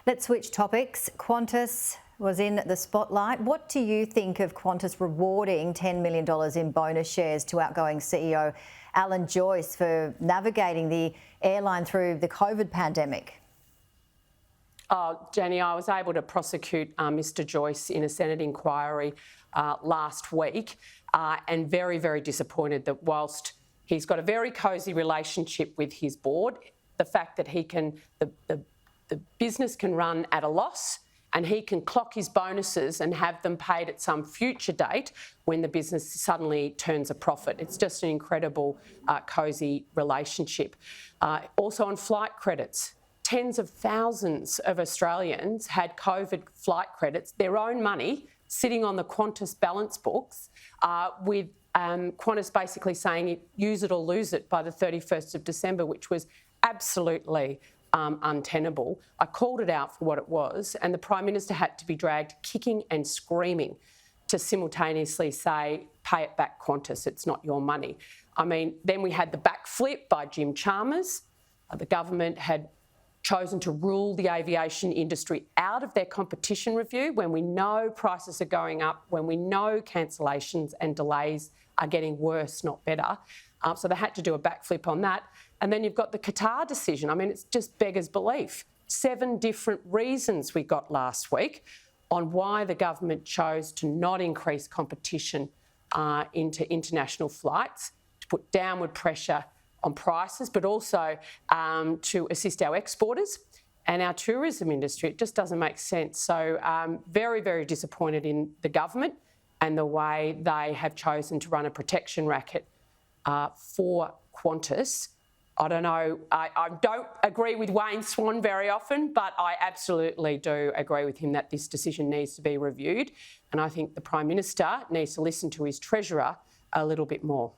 Let's switch topics. Qantas was in the spotlight. What do you think of Qantas rewarding $10 million in bonus shares to outgoing CEO Alan Joyce for navigating the airline through the COVID pandemic? Jenny, I was able to prosecute Mr Joyce in a Senate inquiry last week and very, very disappointed that whilst he's got a very cosy relationship with his board, the fact that he can, the business can run at a loss and he can clock his bonuses and have them paid at some future date when the business suddenly turns a profit. It's just an incredible, cosy relationship. Also on flight credits, tens of thousands of Australians had COVID flight credits, their own money, sitting on the Qantas balance books with Qantas basically saying use it or lose it by the 31st of December, which was absolutely untenable. I called it out for what it was, and the Prime Minister had to be dragged kicking and screaming to simultaneously say, pay it back, Qantas, it's not your money. I mean, then we had the backflip by Jim Chalmers. The government had chosen to rule the aviation industry out of their competition review when we know prices are going up, when we know cancellations and delays are getting worse, not better. So they had to do a backflip on that. And then you've got the Qatar decision. I mean, it's just beggars belief. 7 different reasons we got last week on why the government chose to not increase competition into international flights, to put downward pressure on prices, but also to assist our exporters and our tourism industry. It just doesn't make sense. So very, very disappointed in the government and the way they have chosen to run a protection racket for Qantas. I don't know, I don't agree with Wayne Swan very often, but I absolutely do agree with him that this decision needs to be reviewed. And I think the Prime Minister needs to listen to his Treasurer a little bit more.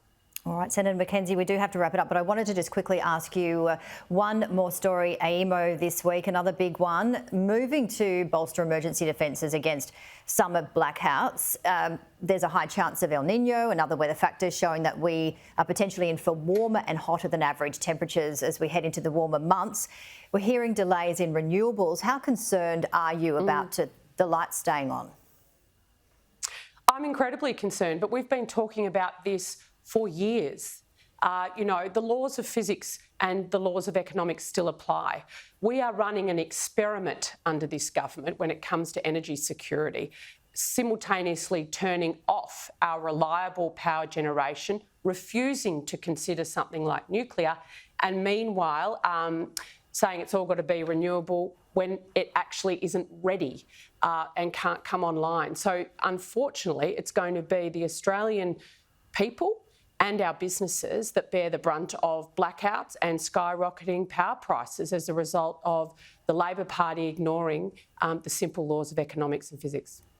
All right, Senator McKenzie, we do have to wrap it up, but I wanted to just quickly ask you one more story. AEMO this week, another big one, moving to bolster emergency defences against summer blackouts. There's a high chance of El Nino and other weather factors showing that we are potentially in for warmer and hotter than average temperatures as we head into the warmer months. We're hearing delays in renewables. How concerned are you about the lights staying on? I'm incredibly concerned, but we've been talking about this for years. You know, the laws of physics and the laws of economics still apply. We are running an experiment under this government when it comes to energy security, simultaneously turning off our reliable power generation, refusing to consider something like nuclear, and meanwhile saying it's all got to be renewable when it actually isn't ready and can't come online. So unfortunately, it's going to be the Australian people and our businesses that bear the brunt of blackouts and skyrocketing power prices as a result of the Labor Party ignoring the simple laws of economics and physics.